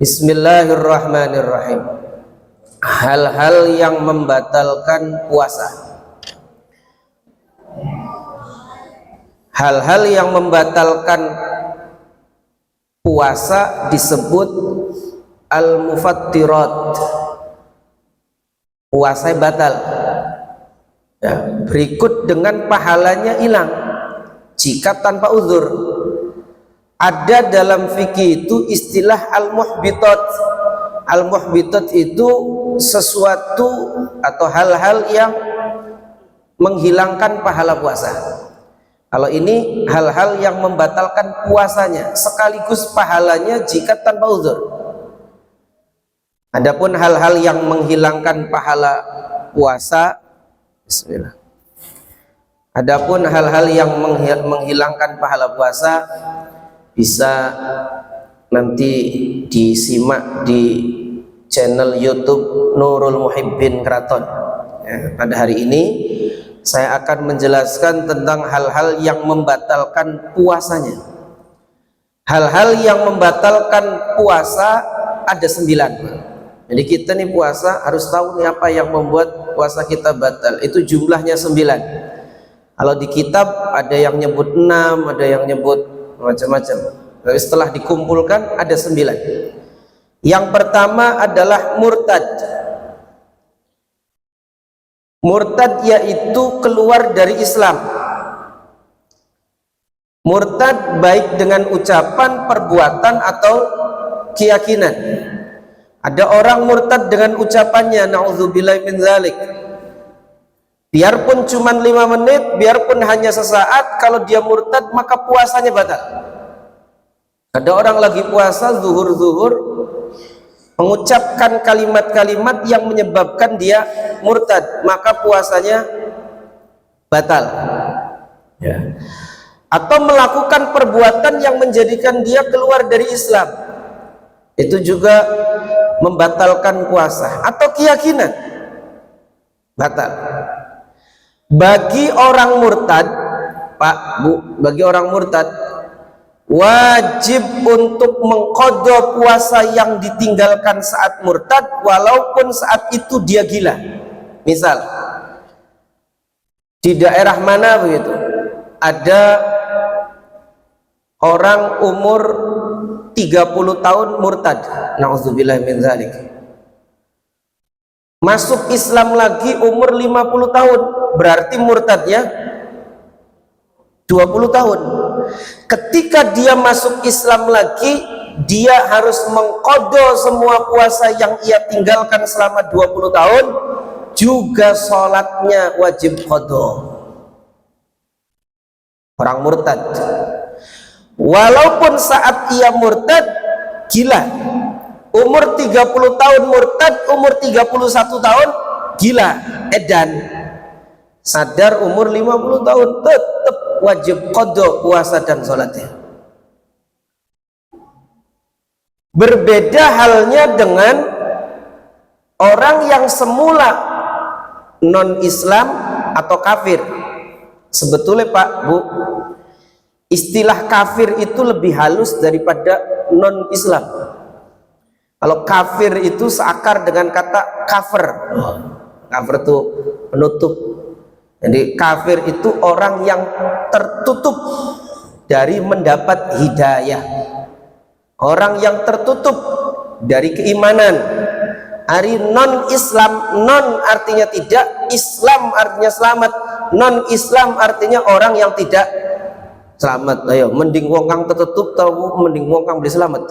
Bismillahirrahmanirrahim. Hal-hal yang membatalkan puasa. Hal-hal yang membatalkan puasa disebut al-mufattirat. Puasa batal. Ya, berikut dengan pahalanya hilang jika tanpa uzur. Ada dalam fikih itu istilah al-muhbitat. Al-muhbitat itu sesuatu atau hal-hal yang menghilangkan pahala puasa. Kalau ini hal-hal yang membatalkan puasanya sekaligus pahalanya jika tanpa uzur. Adapun hal-hal yang menghilangkan pahala puasa, bismillah. Adapun hal-hal yang menghilangkan pahala puasa bisa nanti disimak di channel YouTube Nurul Muhibbin Kraton. Ya, pada hari ini saya akan menjelaskan tentang hal-hal yang membatalkan puasanya. Hal-hal yang membatalkan puasa ada 9. Jadi kita nih puasa harus tahu nih apa yang membuat puasa kita batal. Itu jumlahnya 9. Kalau di kitab ada yang nyebut 6, ada yang nyebut macam-macam. Tapi setelah dikumpulkan ada 9. Yang pertama adalah murtad. Murtad yaitu keluar dari Islam. Murtad baik dengan ucapan, perbuatan atau keyakinan. Ada orang murtad dengan ucapannya, na'udzubillahi min dzalik. Biarpun cuma 5 menit, biarpun hanya sesaat, kalau dia murtad maka puasanya batal. Ada orang lagi puasa zuhur mengucapkan kalimat-kalimat yang menyebabkan dia murtad, maka puasanya batal. Ya. Atau melakukan perbuatan yang menjadikan dia keluar dari Islam, itu juga membatalkan puasa. Atau keyakinan batal. Bagi orang murtad, Pak, Bu, bagi orang murtad wajib untuk mengqadha puasa yang ditinggalkan saat murtad walaupun saat itu dia gila. Misal di daerah mana begitu ada orang umur 30 tahun murtad, na'udzubillah min dzalik. Masuk Islam lagi umur 50 tahun, berarti murtadnya 20 tahun. Ketika dia masuk Islam lagi, dia harus mengqadha semua puasa yang ia tinggalkan selama 20 tahun, juga sholatnya wajib qadha. Orang murtad, walaupun saat ia murtad gila, umur 30 tahun murtad, umur 31 tahun gila, edan, sadar umur 50 tahun tetap wajib qadha puasa dan sholatnya. Berbeda halnya dengan orang yang semula non-Islam atau kafir. Sebetulnya Pak, Bu, istilah kafir itu lebih halus daripada non-Islam. Kalau kafir itu seakar dengan kata kafir. Kafir itu penutup. Jadi kafir itu orang yang tertutup dari mendapat hidayah. Orang yang tertutup dari keimanan. Hari non-Islam, non artinya tidak, Islam artinya selamat. Non-Islam artinya orang yang tidak selamat. Ayo, mending wong kang tertutup tahu mending wong kang beli selamat.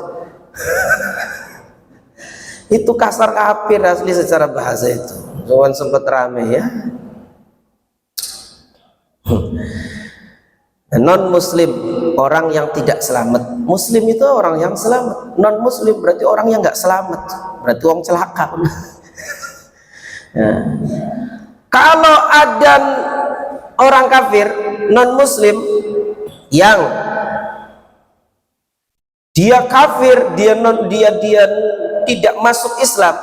Itu kasar kafir asli secara bahasa itu. Jangan sempat rame ya. Non muslim orang yang tidak selamat. Muslim itu orang yang selamat. Non muslim berarti orang yang nggak selamat. Berarti orang celaka. Ya. Kalau ada orang kafir non muslim yang dia kafir, dia tidak masuk Islam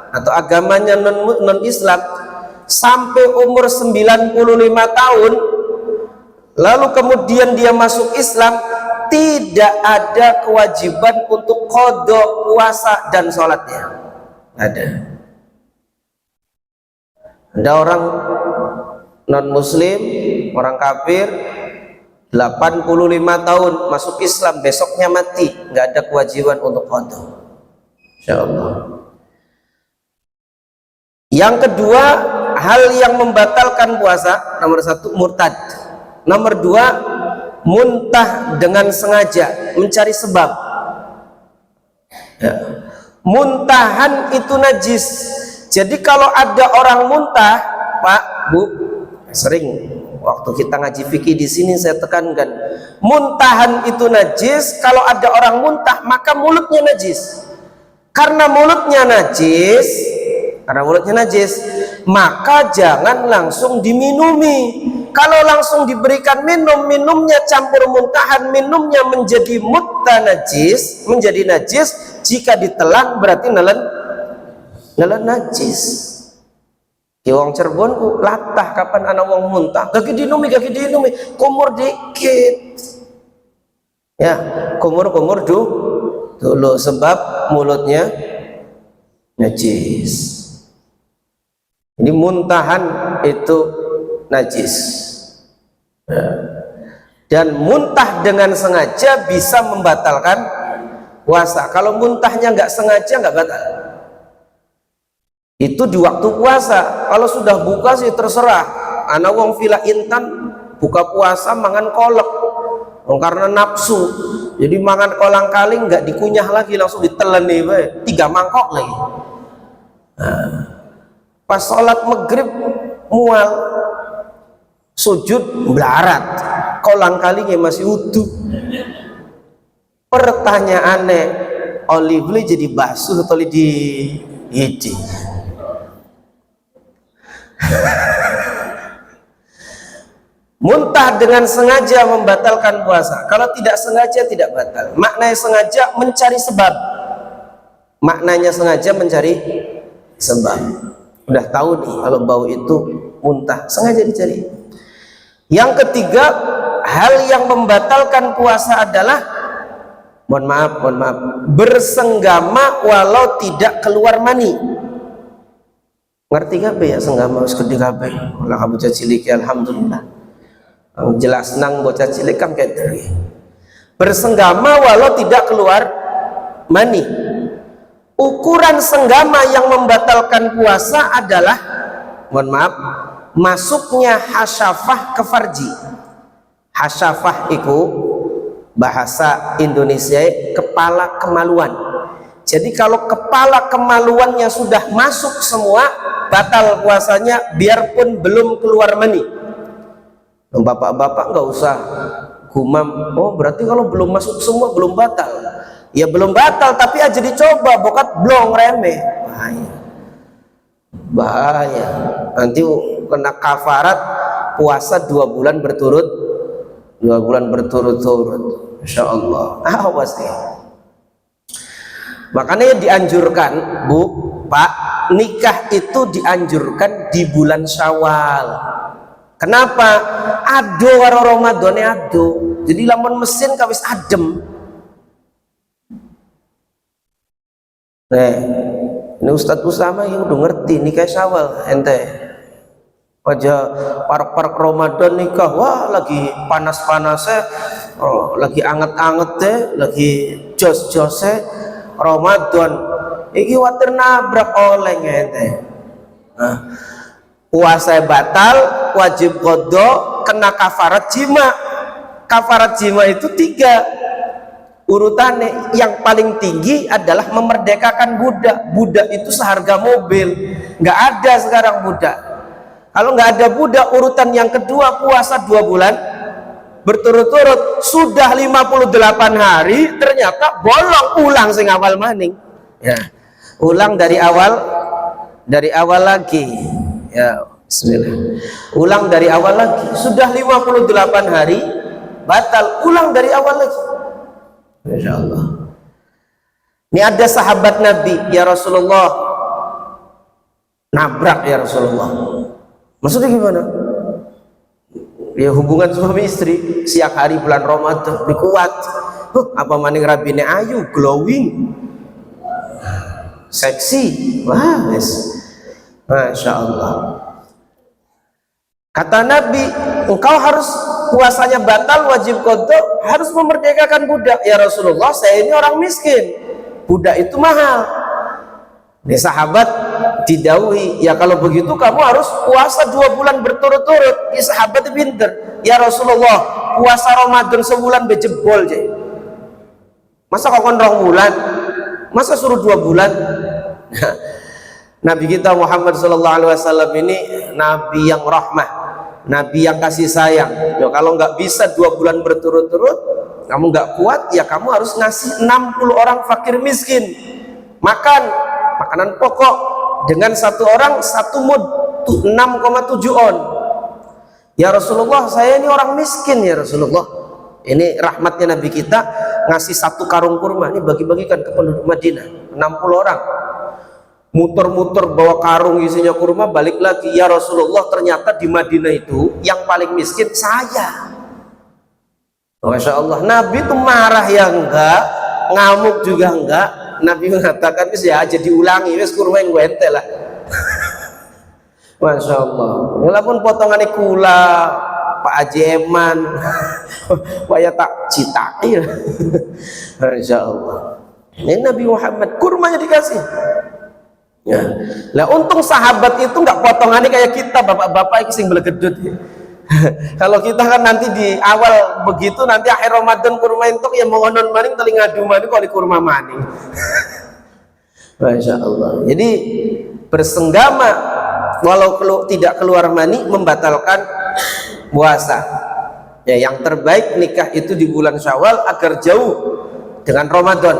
atau agamanya non Islam sampai umur 95 tahun, lalu kemudian dia masuk Islam, tidak ada kewajiban untuk qada puasa dan sholatnya. Ada orang non muslim, orang kafir 85 tahun masuk Islam, besoknya mati, nggak ada kewajiban untuk qada, insyaallah. Yang kedua, hal yang membatalkan puasa, nomor satu murtad, nomor dua muntah dengan sengaja, mencari sebab ya. Muntahan itu najis. Jadi kalau ada orang muntah, Pak, Bu, sering waktu kita ngaji fikih di sini saya tekankan, muntahan itu najis. Kalau ada orang muntah, maka mulutnya najis. Karena mulutnya najis, maka jangan langsung diminumi. Kalau langsung diberikan minum, minumnya campur muntahan, minumnya menjadi najis, menjadi najis. Jika ditelan berarti nelen najis. Ki wong Cirebon latah kapan ana wong muntah, gak dinumi, kumur dikit. Ya, kumur dulu sebab mulutnya najis. Ini muntahan itu najis. Ya. Dan muntah dengan sengaja bisa membatalkan puasa. Kalau muntahnya nggak sengaja nggak batal. Itu di waktu puasa. Kalau sudah buka sih terserah. Ana wong villa Intan buka puasa mangan kolak. Karena nafsu. Jadi mangan kolang kaling nggak dikunyah lagi, langsung ditelan nih, 3 mangkok lagi. Nah, pas sholat maghrib mual, sujud melarat, kolang kalingnya masih utuh. Pertanyaannya, oli jadi basuh atau di hiji? Muntah dengan sengaja membatalkan puasa. Kalau tidak sengaja tidak batal. Maknanya sengaja mencari sebab. Maknanya sengaja mencari sebab. Udah tahu nih kalau bau itu muntah, sengaja dicari. Yang ketiga, hal yang membatalkan puasa adalah mohon maaf, bersenggama walau tidak keluar mani. Ngerti gak ya senggama harus gede kabeh? Lah kamu cilik ya, alhamdulillah. Jelas nang bocah cilik kan kayak tadi. Bersenggama walau tidak keluar mani. Ukuran senggama yang membatalkan puasa adalah, mohon maaf, masuknya hasyafah ke farji. Hasyafah itu bahasa Indonesia kepala kemaluan. Jadi kalau kepala kemaluannya sudah masuk semua, batal puasanya biarpun belum keluar mani. Bapak-bapak nggak usah gumam, oh berarti kalau belum masuk semua belum batal. Ya belum batal, tapi aja dicoba, bokat blong remeh. Bahaya. Nanti kena kafarat puasa 2 bulan berturut-turut. Insya Allah. Awas nih. Makanya dianjurkan, Bu, Pak, nikah itu dianjurkan di bulan Syawal. Kenapa? Ado karo Ramadane ado. Jadi lamun mesin kawis adem. Ini Ustadz Usama yang udah ngerti nikah Syawal ente. Aja park Ramadan nikah, wah lagi panas-panasnya, lagi anget-angetnya, lagi jos-josnya Ramadan. Iki water nabrak oleh ente. Nah, puasa batal, wajib qada, kena kafarat jima. Kafarat jima itu 3 urutannya. Yang paling tinggi adalah memerdekakan budak. Budak itu seharga mobil. Nggak ada sekarang budak. Kalau nggak ada budak, urutan yang kedua puasa 2 bulan berturut-turut. Sudah 58 hari ternyata bolong, ulang sing awal maning ya, ulang dari awal lagi ya, bismillah, ulang dari awal lagi. Sudah 58 hari batal, ulang dari awal lagi. Insyaallah. Ini ada sahabat Nabi, ya Rasulullah, nabrak ya Rasulullah. Maksudnya gimana? Ya hubungan suami istri siang hari bulan Ramadan dikuat, Apa maning rabine ayu, glowing, seksi. Wah, yes. Masya Allah. Kata Nabi, engkau harus puasanya batal, wajib qadha, harus memerdekakan budak. Ya Rasulullah, saya ini orang miskin, budak itu mahal. Nih sahabat didhawuhi, ya kalau begitu kamu harus puasa 2 bulan berturut-turut. Ya sahabat itu pinter. Ya Rasulullah, puasa Ramadan sebulan bejebol je. Masa kok kon 2 bulan? Masa suruh 2 bulan? Nabi kita Muhammad sallallahu alaihi wasallam ini nabi yang rahmah, nabi yang kasih sayang. Ya, kalau nggak bisa 2 bulan berturut-turut, kamu nggak kuat, ya kamu harus ngasih 60 orang fakir miskin makan makanan pokok dengan 1 orang 1 mud 6,7 on. Ya Rasulullah, saya ini orang miskin ya Rasulullah. Ini rahmatnya Nabi kita, ngasih 1 karung kurma ini bagi-bagikan ke penduduk Madinah 60 orang. Muter-muter bawa karung isinya kurma, balik lagi, ya Rasulullah, ternyata di Madinah itu yang paling miskin saya. Masya Allah. Nabi itu marah ya enggak, ngamuk juga enggak. Nabi mengatakan ya aja diulangi, wes kurma yang gue ente lah. Masya Allah. Walaupun potongannya kula Pak Haji Eman waya tak citaki. Masya Allah. Ini Nabi Muhammad kurmanya dikasih. Ya. Lah untung sahabat itu nggak potongannya kayak kita bapak-bapak yang sing belegedut. Kalau kita kan nanti di awal begitu, nanti akhir Ramadan kurma entok ya mau onon maning telinga ngadu maning kalau kurma maning. Masya Allah. Jadi bersenggama walau tidak keluar mani membatalkan puasa. Ya, yang terbaik nikah itu di bulan Syawal agar jauh dengan Ramadan.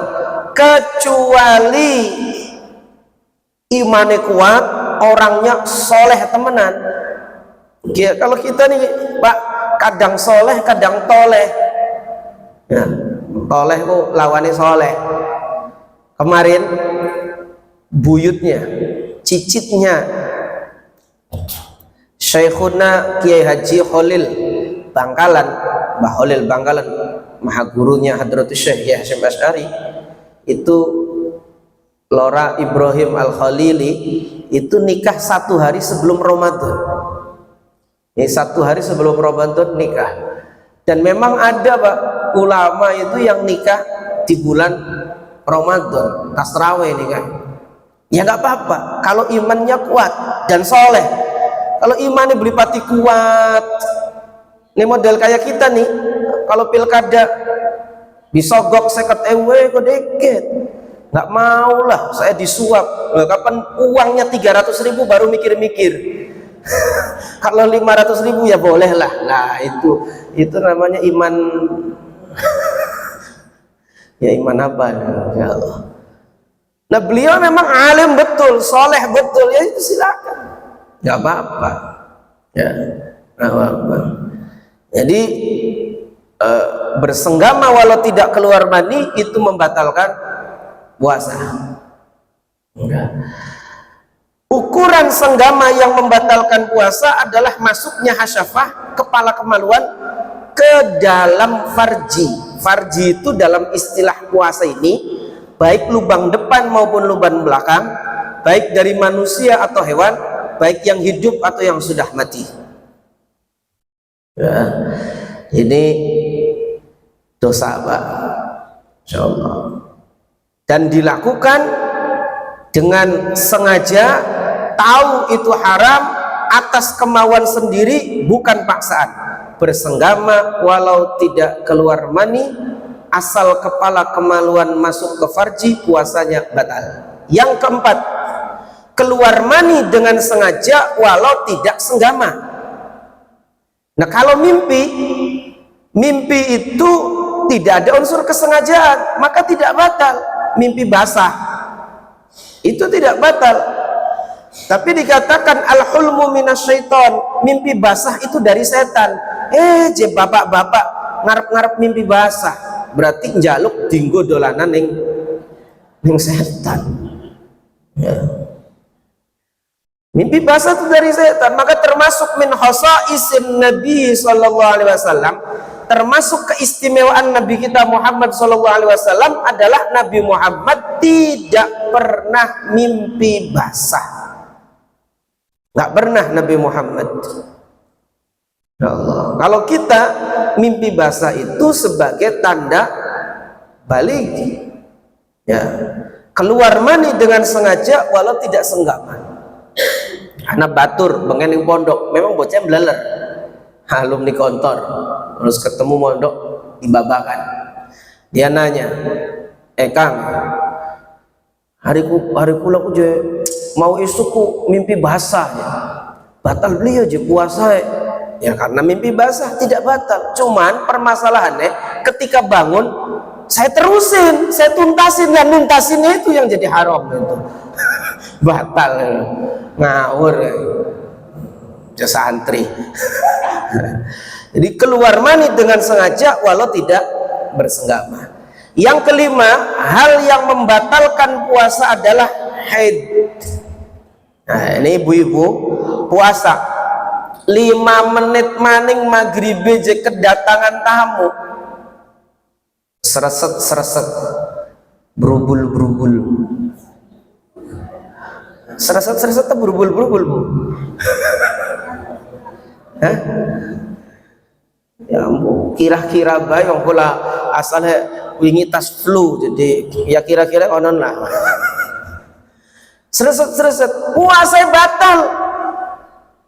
Kecuali imannya kuat, orangnya soleh temenan. Ya, kalau kita nih Pak, kadang soleh kadang toleh. Ya, toleh kok lawannya soleh. Kemarin buyutnya, cicitnya Syekhuna Kiai Haji Khalil Bangkalan, Mbah Khalil Bangkalan, maha gurunya Hadratus Syekh Hasyim Asy'ari, itu Lora Ibrahim Al-Khalili itu nikah 1 hari sebelum Ramadan. Ini 1 hari sebelum Ramadan nikah. Dan memang ada Pak ulama itu yang nikah di bulan Ramadan, tasraweh nikah. Ya nggak apa-apa kalau imannya kuat dan soleh. Kalau imannya beripati kuat, ini model kayak kita nih, kalau pilkada disogok 50 ewe kok deket, nggak mau lah saya disuap. Kapan uangnya 300.000 baru mikir-mikir. Kalau 500.000 ya boleh lah. Nah itu namanya iman. Ya iman apa ya Allah. Nah beliau memang alim betul, soleh betul, ya itu silakan, nggak apa-apa ya, nggak apa-apa. Jadi bersenggama walau tidak keluar mani itu membatalkan puasa. Ukuran senggama yang membatalkan puasa adalah masuknya hasyafah, kepala kemaluan, ke dalam farji. Farji itu dalam istilah puasa ini baik lubang depan maupun lubang belakang, baik dari manusia atau hewan, baik yang hidup atau yang sudah mati. Ya, ini dosa Pak, insyaallah. Dan dilakukan dengan sengaja, tahu itu haram atas kemauan sendiri, bukan paksaan. Bersenggama walau tidak keluar mani, asal kepala kemaluan masuk ke farji, puasanya batal. Yang keempat, keluar mani dengan sengaja walau tidak senggama. Nah kalau mimpi itu tidak ada unsur kesengajaan, maka tidak batal. Mimpi basah itu tidak batal, tapi dikatakan al-hulmu minasyaiton, mimpi basah itu dari setan. Je bapak-bapak ngarep-ngarep mimpi basah, berarti njaluk dinggo dolanan ning setan ya. Mimpi basah itu dari setan, maka termasuk min khosaisin Nabi sallallahu alaihi wasallam, termasuk keistimewaan Nabi kita Muhammad SAW adalah Nabi Muhammad tidak pernah mimpi basah. Nggak pernah Nabi Muhammad. Ya Allah. Kalau kita mimpi basah itu sebagai tanda balik, ya, keluar mani dengan sengaja walau tidak sengaja. Anak batur bengening pondok, memang bocah belaler, alumni kantor, terus ketemu mondok dibabakan. Dia nanya, Kang, hari kula ku je mau isuku mimpi basah ya. Batal beliau je puasa ya, karena mimpi basah tidak batal. Cuman permasalahannya ketika bangun saya terusin, saya tuntasin, dan nuntasinnya itu yang jadi haram itu. Batal ngawur jasa santri. Jadi keluar mani dengan sengaja walau tidak bersenggama. Yang kelima, hal yang membatalkan puasa adalah haid. Nah, ini ibu-ibu puasa 5 menit maning maghrib je kedatangan tamu, sereset berubul sereset berubul bu. Hah? Ya ampun, kira-kira bayang pula asalnya wingi tas flu, jadi ya kira-kira onon lah. Sereset puasa batal,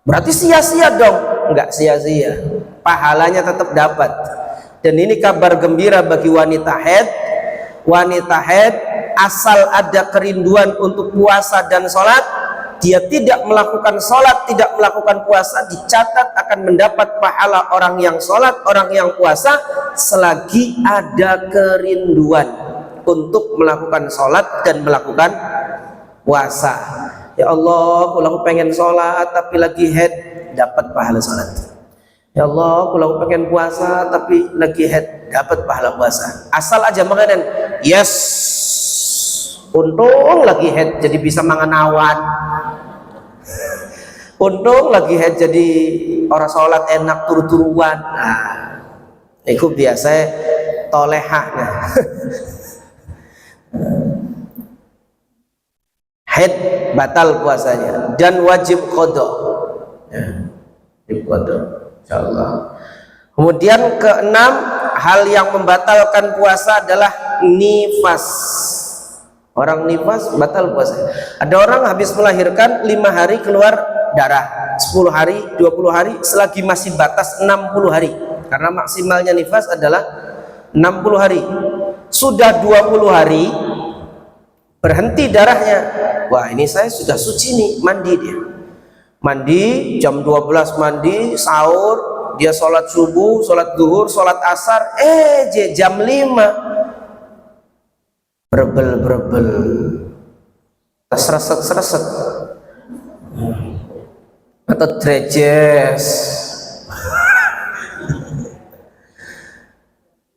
berarti sia-sia dong? Enggak sia-sia, pahalanya tetap dapat. Dan ini kabar gembira bagi wanita haid. Wanita haid asal ada kerinduan untuk puasa dan sholat, dia tidak melakukan sholat, tidak melakukan puasa, dicatat akan mendapat pahala orang yang sholat, orang yang puasa, selagi ada kerinduan untuk melakukan sholat dan melakukan puasa. Ya Allah, aku pengen sholat tapi lagi haid, dapat pahala sholat. Ya Allah, aku pengen puasa tapi lagi haid, dapat pahala puasa. Asal aja makanan, yes, untung lagi haid jadi bisa mangan awan. Untung lagi haid jadi orang sholat enak turu-turuan. Nah, itu biasa tolehah. Nah. Haid batal puasanya dan wajib qada. Ya, wajib qada, insyaallah. Kemudian keenam, hal yang membatalkan puasa adalah nifas. Orang nifas batal puasa. Ada orang habis melahirkan 5 hari keluar darah, 10 hari, 20 hari, selagi masih batas 60 hari. Karena maksimalnya nifas adalah 60 hari. Sudah 20 hari berhenti darahnya. Wah, ini saya sudah suci nih, mandi dia. Mandi jam 12 mandi, sahur, dia sholat subuh, sholat duhur, sholat asar, jam 5 berebel sereset atau drejes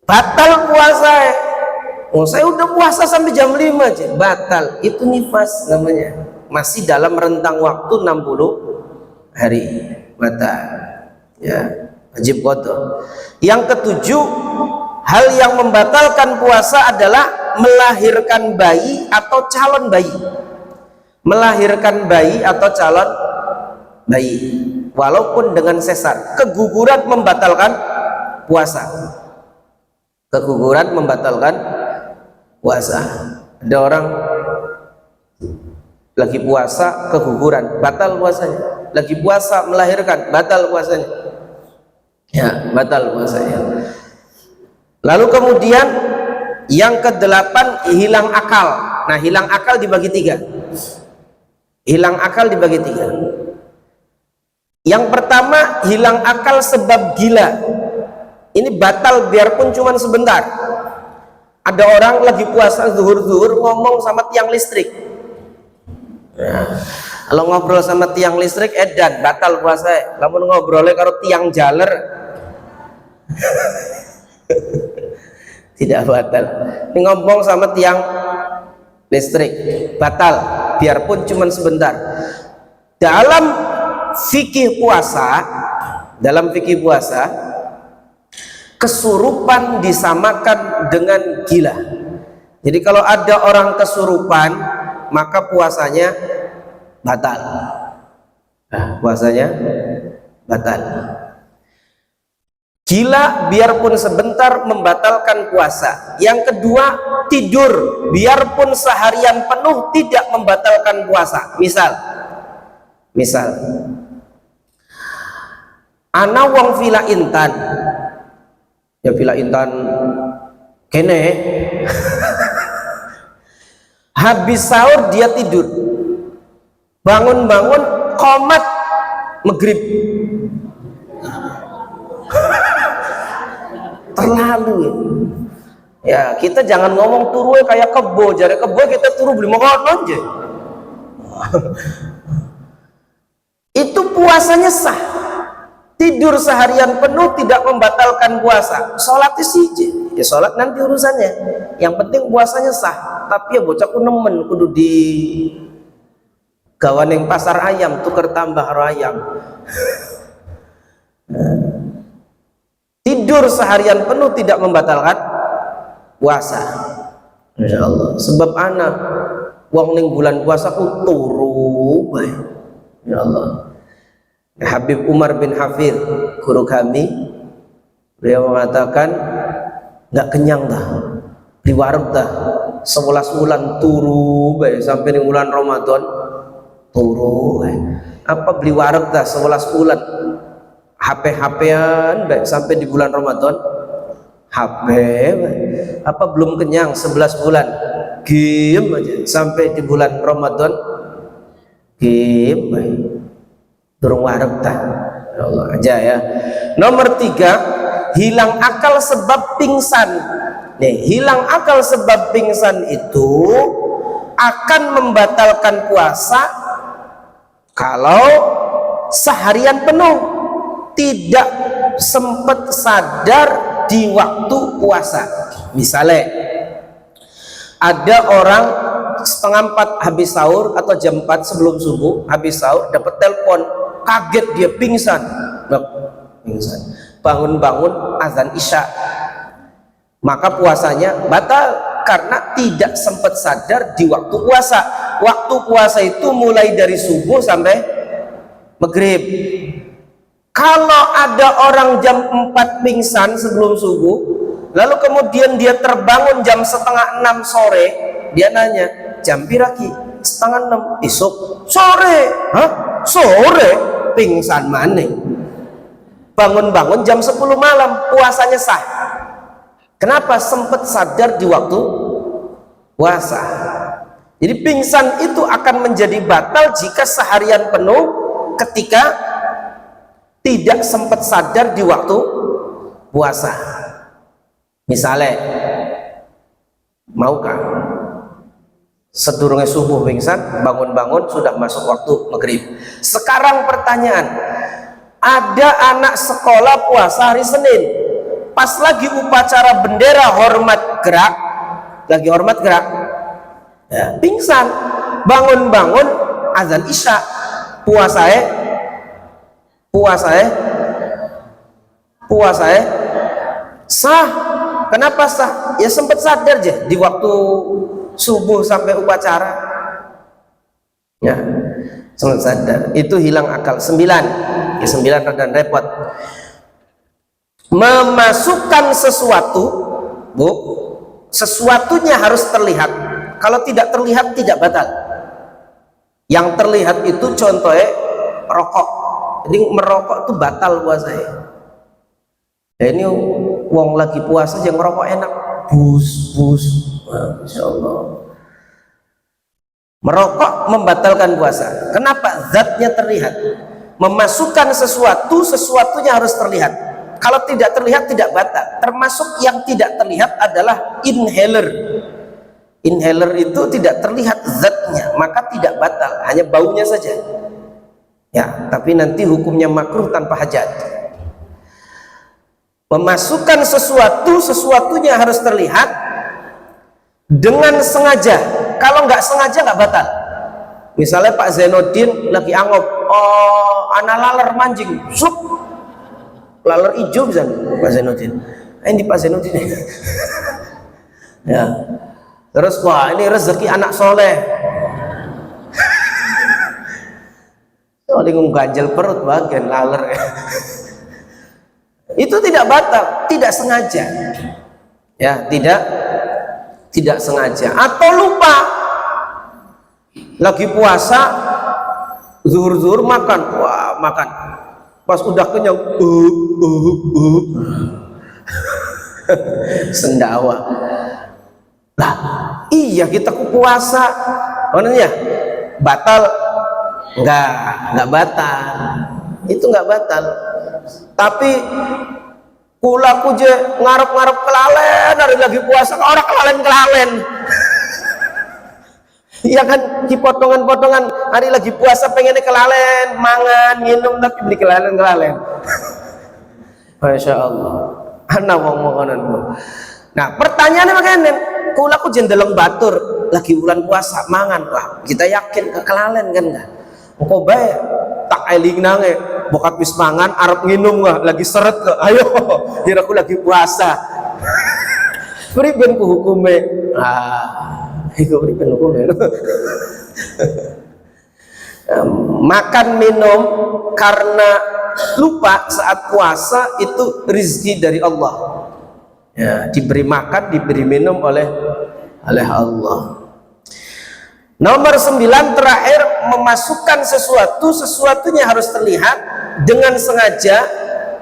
batal puasa. Oh, saya udah puasa sampai jam 5 aja, batal. Itu nifas namanya, masih dalam rentang waktu 60 hari, batal. Ya, wajib qada. Yang ketujuh, hal yang membatalkan puasa adalah melahirkan bayi atau calon bayi. Melahirkan bayi atau calon bayi walaupun dengan sesar. Keguguran membatalkan puasa. Keguguran membatalkan puasa. Ada orang lagi puasa keguguran, batal puasanya. Lagi puasa melahirkan, batal puasanya. Ya, batal puasanya. Lalu kemudian yang ke-8, hilang akal. Nah, hilang akal dibagi 3. Hilang akal dibagi 3. Yang pertama, hilang akal sebab gila. Ini batal biarpun cuma sebentar. Ada orang lagi puasa zuhur-zuhur ngomong sama tiang listrik. Ya, kalau ngobrol sama tiang listrik edan, batal puasa. Namun ngobrolnya karo tiang jaler tidak batal. Ini ngomong sama tiang listrik batal biarpun cuma sebentar. Dalam fikih puasa, kesurupan disamakan dengan gila. Jadi kalau ada orang kesurupan, maka puasanya batal. Nah, puasanya batal. Gila biarpun sebentar membatalkan puasa. Yang kedua, tidur biarpun seharian penuh tidak membatalkan puasa. Misal ana wong vila Intan, ya vila Intan kene habis sahur dia tidur, bangun-bangun qomat maghrib. Terlalu ya, kita jangan ngomong turu kayak kebo, jare kebo kita turu beli makan aja. Itu puasanya sah. Tidur seharian penuh tidak membatalkan puasa. Sholat siji, ya sholat nanti urusannya. Yang penting puasanya sah. Tapi ya bocah ku nemen kudu di gawan yang pasar ayam tuker tambah ayam. Tidur seharian penuh tidak membatalkan puasa. Insya Allah. Sebab anak wong ning bulan puasa ku turu bae. Ya Allah. Habib Umar bin Hafid, guru kami, beliau mengatakan nggak kenyang dah, beli warung dah 11 bulan turu bae sampai ning bulan Ramadan turu bae. Apa beli warung dah 11 bulan HP-HPan baik sampai di bulan Ramadan HP baik. Apa belum kenyang 11 bulan game aja sampai di bulan Ramadan game baik. Durung wareg dah. Ya Allah aja ya. Nomor 3, hilang akal sebab pingsan. Nih, hilang akal sebab pingsan itu akan membatalkan puasa kalau seharian penuh tidak sempat sadar di waktu puasa. Misalnya ada orang 3:30 habis sahur atau jam 4 sebelum subuh habis sahur dapat telepon, kaget dia pingsan. Bangun-bangun azan isya, maka puasanya batal karena tidak sempat sadar di waktu puasa. Waktu puasa itu mulai dari subuh sampai maghrib. Kalau ada orang jam 4 pingsan sebelum subuh, lalu kemudian dia terbangun jam 5:30 sore, dia nanya, jam piraki? 5:30 isuk sore. Hah? Sore? Pingsan mana? Bangun-bangun jam 10 malam, puasanya sah. Kenapa? Sempat sadar di waktu puasa. Jadi pingsan itu akan menjadi batal jika seharian penuh ketika tidak sempat sadar di waktu puasa. Misalnya, maukah sedurunge subuh pingsan, bangun-bangun sudah masuk waktu maghrib. Sekarang pertanyaan, ada anak sekolah puasa hari Senin, pas lagi upacara bendera hormat gerak, ya, pingsan, bangun-bangun azan isya, puasa sah. Kenapa sah? Ya sempat sadar aja di waktu subuh sampai upacara, ya sempat sadar. Itu hilang akal. 9 dan repot. Memasukkan sesuatu, Bu, sesuatunya harus terlihat. Kalau tidak terlihat tidak batal. Yang terlihat itu contohnya rokok. Jadi merokok itu batal puasanya. Ya ini wong lagi puasa yang merokok enak, bus, Masya Allah. Merokok membatalkan puasa. Kenapa? Zatnya terlihat. Memasukkan sesuatunya harus terlihat. Kalau tidak terlihat tidak batal. Termasuk yang tidak terlihat adalah inhaler. Inhaler itu tidak terlihat zatnya, maka tidak batal, hanya baunya saja. Ya, tapi nanti hukumnya makruh tanpa hajat. Memasukkan sesuatunya harus terlihat dengan sengaja. Kalau nggak sengaja nggak batal. Misalnya Pak Zainuddin lagi angop, anak laler mancing, sup, laler hijau bisa Pak Zainuddin. Ini Pak Zainuddin. Ya. Terus wah ini rezeki anak soleh. Soalnya ganjel perut bagian laler. Itu tidak batal, tidak sengaja. Ya, tidak sengaja atau lupa. Lagi puasa zuhur makan, wah makan. Pas udah kenyang, sendawa. Lah, iya kita puasa, maknanya batal? Enggak batal. Itu enggak batal. Tapi kulaku je ngarep-ngarep kelalen hari lagi puasa, orang kelalen. Iya kan, di potongan-potongan hari lagi puasa pengennya kelalen, mangan, minum tapi beli kelalen. Masya Allah. Anak ngomong-ngomongan. Nah, pertanyaannya makanya, kulaku jendeleng batur lagi bulan puasa mangan, wah kita yakin kelalen kan enggak? Engko bae tak eling nange bokat wis mangan arep nginum nggak lagi seret ke ayo kira aku lagi puasa. Priben ku hukume itu priben hukume. Makan minum karena lupa saat puasa itu rizki dari Allah ya, diberi makan diberi minum oleh Allah. Nomor 9 terakhir, memasukkan sesuatunya harus terlihat dengan sengaja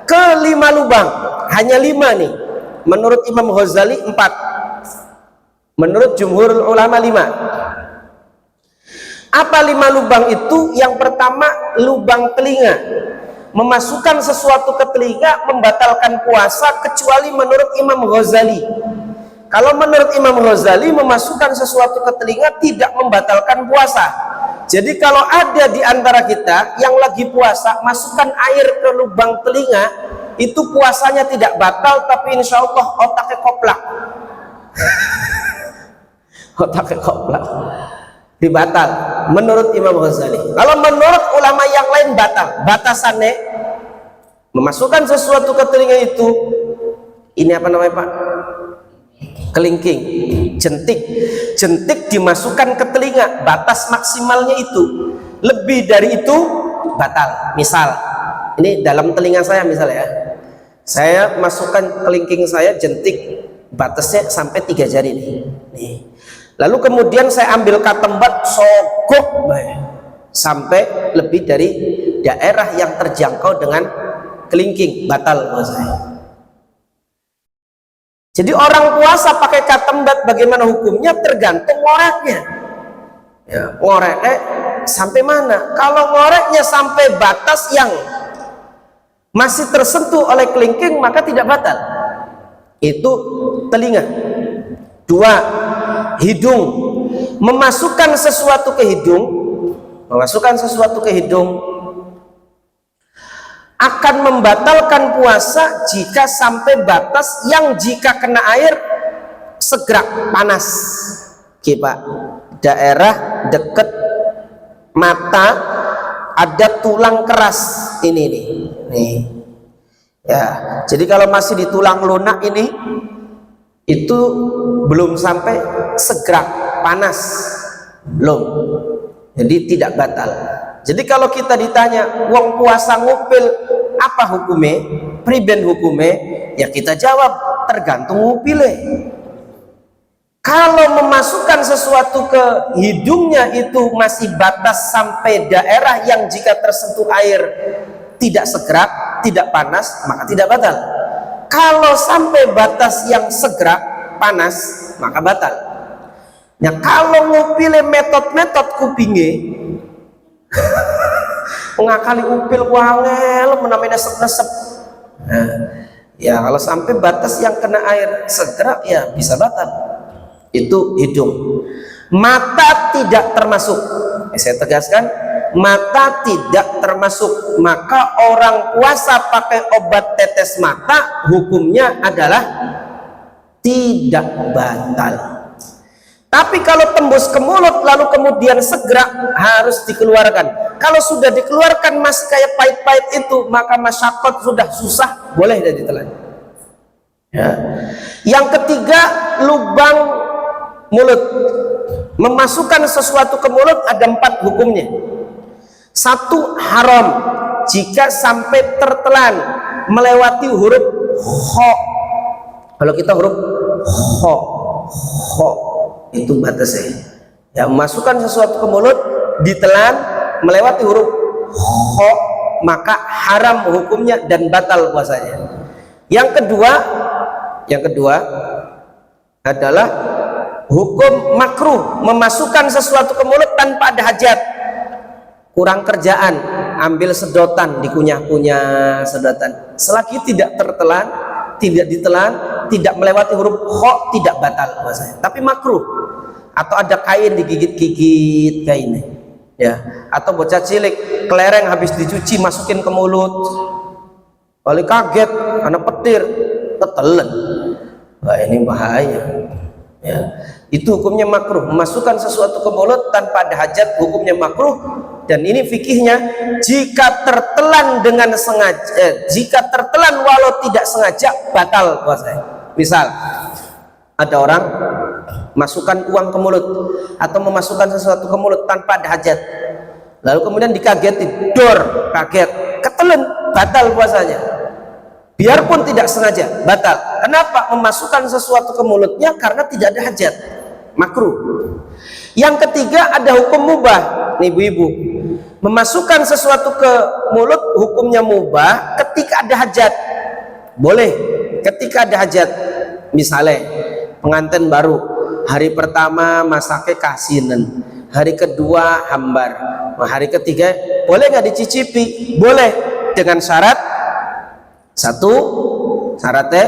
ke 5 lubang. Hanya 5 nih. Menurut Imam Ghazali 4. Menurut jumhur ulama 5. Apa 5 lubang itu? Yang pertama, lubang telinga. Memasukkan sesuatu ke telinga membatalkan puasa kecuali menurut Imam Ghazali. Kalau menurut Imam Ghazali, memasukkan sesuatu ke telinga tidak membatalkan puasa. Jadi kalau ada di antara kita yang lagi puasa, masukkan air ke lubang telinga, itu puasanya tidak batal, tapi insya Allah otaknya koplak. Otaknya koplak. Dibatal, menurut Imam Ghazali. Kalau menurut ulama yang lain batal. Batasannya, memasukkan sesuatu ke telinga itu, ini apa namanya Pak? Kelingking, jentik dimasukkan ke telinga, batas maksimalnya itu. Lebih dari itu batal. Misal ini dalam telinga saya misalnya ya, saya masukkan kelingking saya jentik, batasnya sampai 3 jari nih. Lalu kemudian saya ambil katembat sogok sampai lebih dari daerah yang terjangkau dengan kelingking, batal puasa. Jadi orang puasa pakai katembat bagaimana hukumnya tergantung ngoreknya. Ya, ngoreknya sampai mana? Kalau ngoreknya sampai batas yang masih tersentuh oleh kelingking maka tidak batal. Itu telinga. 2, hidung. Memasukkan sesuatu ke hidung akan membatalkan puasa jika sampai batas yang jika kena air segera panas. Oke Pak, daerah dekat mata ada tulang keras ini nih. Ya, jadi kalau masih di tulang lunak ini itu belum sampai segera panas, belum. Jadi tidak batal. Jadi kalau kita ditanya wong puasa ngupil apa hukumnya, priben hukumnya, ya kita jawab tergantung ngupile. Kalau memasukkan sesuatu ke hidungnya itu masih batas sampai daerah yang jika tersentuh air tidak segerak, tidak panas, maka tidak batal. Kalau sampai batas yang segerak, panas, maka batal. Nah kalau ngupile metode kupinge ngakali upil wangel menamai nesep-nesep. Nah, ya kalau sampai batas yang kena air segera ya bisa batal. Itu hidung. Mata tidak termasuk. Saya tegaskan, mata tidak termasuk. Maka orang puasa pakai obat tetes mata hukumnya adalah tidak batal. Tapi kalau tembus ke mulut lalu kemudian segera harus dikeluarkan. Kalau sudah dikeluarkan masih kayak pahit-pahit itu, maka masyarakat sudah susah, boleh dari ditelan. Ya. Yang ketiga, lubang mulut. Memasukkan sesuatu ke mulut ada 4 hukumnya. 1, haram jika sampai tertelan melewati huruf kho. Kalau kita huruf kho itu batasnya. Ya, memasukkan sesuatu ke mulut ditelan melewati huruf kho, maka haram hukumnya dan batal puasanya. Yang kedua adalah hukum makruh, memasukkan sesuatu ke mulut tanpa ada hajat. Kurang kerjaan, ambil sedotan, dikunyah-kunyah sedotan. Selagi tidak tertelan, tidak ditelan, tidak melewati huruf kho, tidak batal puasanya. Tapi makruh. Atau ada kain digigit-gigit kainnya. Ya, atau bocah cilik kelereng habis dicuci masukin ke mulut. Balik kaget, anak petir, ketelen. Wah, ini bahaya. Ya, itu hukumnya makruh. Memasukkan sesuatu ke mulut tanpa ada hajat hukumnya makruh. Dan ini fikihnya, jika tertelan dengan sengaja, jika tertelan walau tidak sengaja, batal puasanya. Misal ada orang masukkan uang ke mulut atau memasukkan sesuatu ke mulut tanpa ada hajat, lalu kemudian dikageti, dor, kaget, ketelen, batal puasanya. Biarpun tidak sengaja, batal. Kenapa? Memasukkan sesuatu ke mulutnya karena tidak ada hajat, makruh. Yang ketiga ada hukum mubah, nih ibu-ibu. Memasukkan sesuatu ke mulut hukumnya mubah ketika ada hajat. Boleh ketika ada hajat. Misalnya pengantin baru, hari pertama masaknya kasinan, hari kedua hambar, hari ketiga boleh nggak dicicipi? Boleh, dengan syarat syaratnya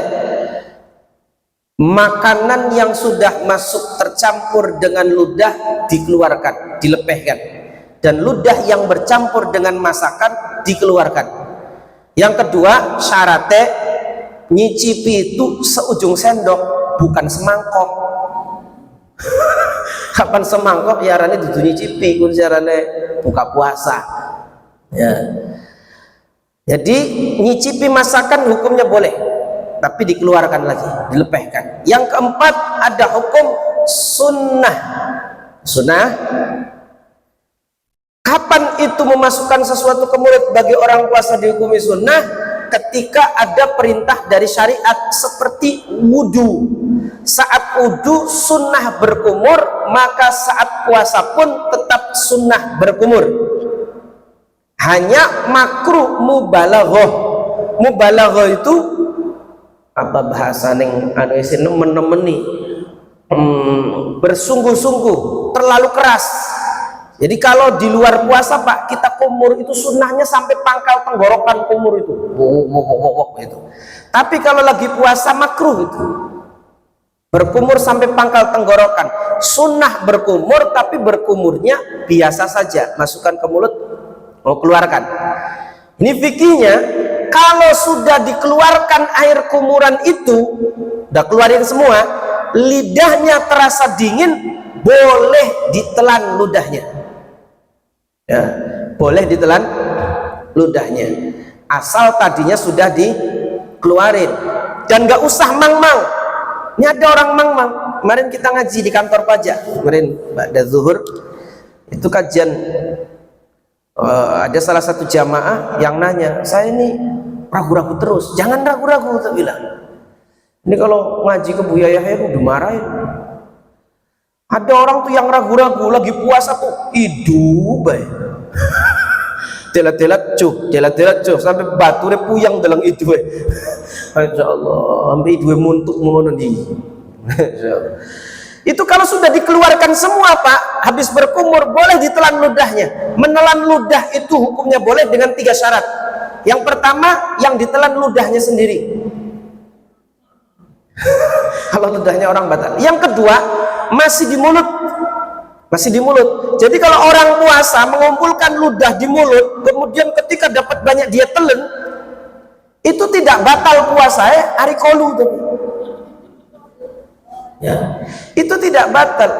makanan yang sudah masuk tercampur dengan ludah dikeluarkan, dilepehkan, dan ludah yang bercampur dengan masakan dikeluarkan. Yang kedua syaratnya nyicipi itu seujung sendok, bukan semangkok. Kapan semangkok ya rane dudu nyicipi, kun jarane buka puasa. Ya. Jadi nyicipi masakan hukumnya boleh, tapi dikeluarkan lagi, dilepehkan. Yang keempat ada hukum sunnah. Sunnah, kapan itu memasukkan sesuatu ke mulut bagi orang puasa dihukumi sunnah? Ketika ada perintah dari syariat seperti wudhu. Saat wudhu sunnah berkumur, maka saat puasa pun tetap sunnah berkumur. Hanya makruh mubalaghah. Mubalaghah itu apa bahasa neng anu isin menemani, bersungguh-sungguh, terlalu keras. Jadi kalau di luar puasa Pak, kita kumur itu sunnahnya sampai pangkal tenggorokan kumur itu. Itu. Tapi kalau lagi puasa makruh itu. Berkumur sampai pangkal tenggorokan. Sunnah berkumur, tapi berkumurnya biasa saja. Masukkan ke mulut, mau keluarkan. Ini fikihnya, kalau sudah dikeluarkan air kumuran itu, udah keluarin semua, lidahnya terasa dingin, boleh ditelan ludahnya. Ya, boleh ditelan ludahnya. Asal tadinya sudah dikeluarin. Dan gak usah mang-mang. Ini ada orang mang-mang. Kemarin kita ngaji di kantor pajak. Kemarin pada zuhur itu kajian. Ada salah satu jamaah yang nanya, saya ini ragu-ragu terus. Jangan ragu-ragu, saya bilang. Ini kalau ngaji ke Buya Yahya udah marahin. Ada orang tuh yang ragu-ragu lagi puasa tuh hidup bae. Telat-telat cuh sampai bature puyang dalam itu bae. Masyaallah, sampai itu muntuk ngono iki. Itu kalau sudah dikeluarkan semua Pak, habis berkumur boleh ditelan ludahnya. Menelan ludah itu hukumnya boleh dengan 3 syarat. Yang pertama, yang ditelan ludahnya sendiri. Kalau ludahnya orang batal. Yang kedua, masih di mulut. Masih di mulut. Jadi kalau orang puasa mengumpulkan ludah di mulut, kemudian ketika dapat banyak dia telan, itu tidak batal puasa hari kolu. Ya, itu tidak batal,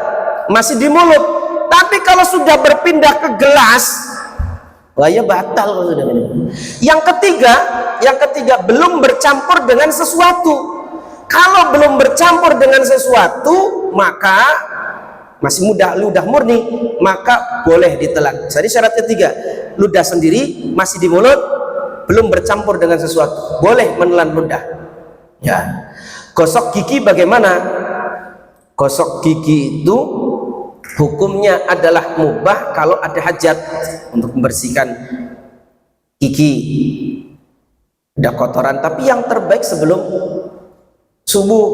masih di mulut. Tapi kalau sudah berpindah ke gelas, wah ya batal kalau sudah. Yang ketiga belum bercampur dengan sesuatu. Kalau belum bercampur dengan sesuatu, maka masih ludah murni, maka boleh ditelan. Jadi syarat ketiga, ludah sendiri masih di mulut, belum bercampur dengan sesuatu, boleh menelan ludah. Ya. Gosok gigi bagaimana? Gosok gigi itu hukumnya adalah mubah kalau ada hajat untuk membersihkan gigi, ada kotoran. Tapi yang terbaik sebelum subuh,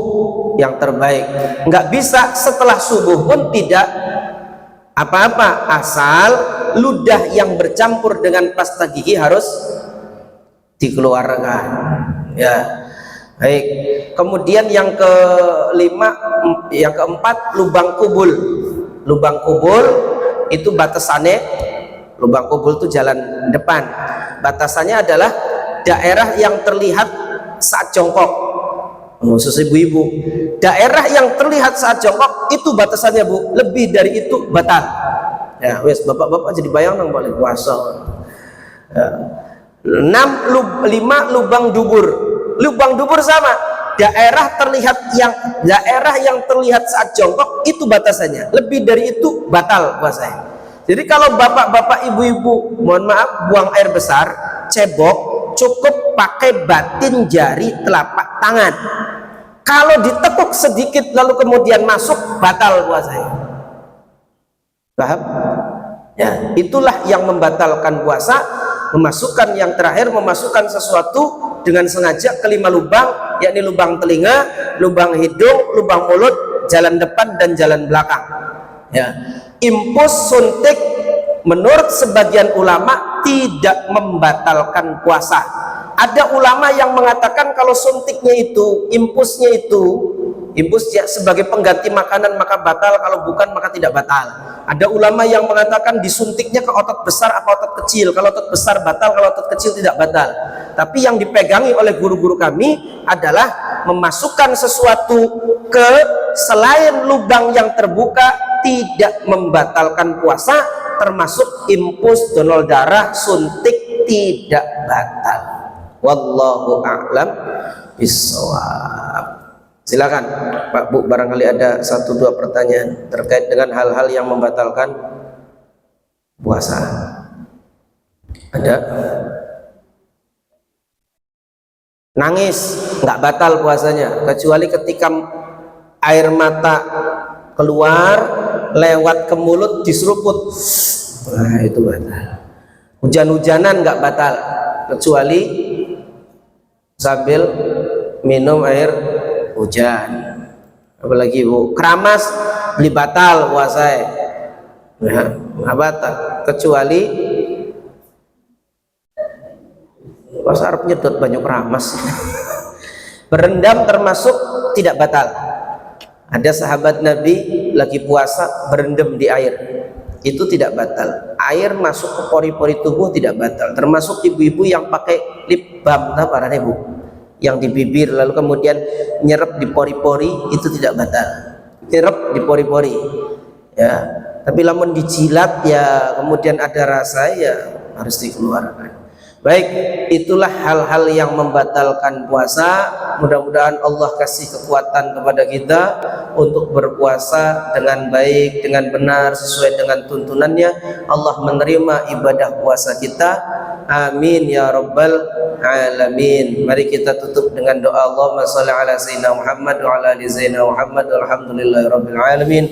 yang terbaik. Nggak bisa setelah subuh pun tidak apa-apa, asal ludah yang bercampur dengan pasta gigi harus dikeluarkan. Ya, baik. Kemudian yang keempat, lubang kubul. Lubang kubul itu batasannya, lubang kubul itu jalan depan. Batasannya adalah daerah yang terlihat saat jongkok. Khusus ibu-ibu, daerah yang terlihat saat jongkok itu batasannya, Bu. Lebih dari itu batal. Ya, wes bapak-bapak jadi bayang nang balik puasa. Ya. 5 lubang dubur. Lubang dubur sama, daerah yang terlihat saat jongkok itu batasannya. Lebih dari itu batal puasanya. Jadi kalau bapak-bapak, ibu-ibu, mohon maaf, buang air besar, cebok, cukup pakai batin jari telapak tangan. Kalau ditekuk sedikit lalu kemudian masuk, batal puasanya. Paham? Ya, itulah yang membatalkan puasa. Memasukkan yang terakhir, memasukkan sesuatu dengan sengaja ke 5 lubang, yakni lubang telinga, lubang hidung, lubang mulut, jalan depan dan jalan belakang. Ya, impus suntik menurut sebagian ulama tidak membatalkan puasa. Ada ulama yang mengatakan kalau suntiknya itu, impusnya sebagai pengganti makanan maka batal, kalau bukan maka tidak batal. Ada ulama yang mengatakan disuntiknya ke otot besar apa otot kecil, kalau otot besar batal, kalau otot kecil tidak batal. Tapi yang dipegangi oleh guru-guru kami adalah memasukkan sesuatu ke selain lubang yang terbuka tidak membatalkan puasa, termasuk impus, donor darah, suntik tidak batal. Wallahu a'lam bishawab. Silakan Pak Bu, barangkali ada 1-2 pertanyaan terkait dengan hal-hal yang membatalkan puasa. Ada? Nangis nggak batal puasanya, kecuali ketika air mata keluar lewat ke mulut diseruput, nah itu batal. Hujan-hujanan nggak batal, kecuali sambil minum air hujan. Apalagi Bu, keramas beli batal puasa, nggak batal, kecuali puasa Arab nyedot banyak keramas. Berendam termasuk tidak batal. Ada sahabat Nabi lagi puasa berendam di air, itu tidak batal. Air masuk ke pori-pori tubuh tidak batal. Termasuk ibu-ibu yang pakai lip balm, apa namanya Bu, yang di bibir lalu kemudian nyerap di pori-pori, itu tidak batal. Nyerap di pori-pori, ya. Tapi lamun dijilat ya kemudian ada rasa, ya harus dikeluarkan. Baik, itulah hal-hal yang membatalkan puasa. Mudah-mudahan Allah kasih kekuatan kepada kita untuk berpuasa dengan baik, dengan benar, sesuai dengan tuntunannya. Allah menerima ibadah puasa kita. Amin ya rabbal alamin. Mari kita tutup dengan doa. Allahumma shalli ala sayyidina Muhammad wa ala ali sayyidina Muhammad walhamdulillahi rabbil alamin.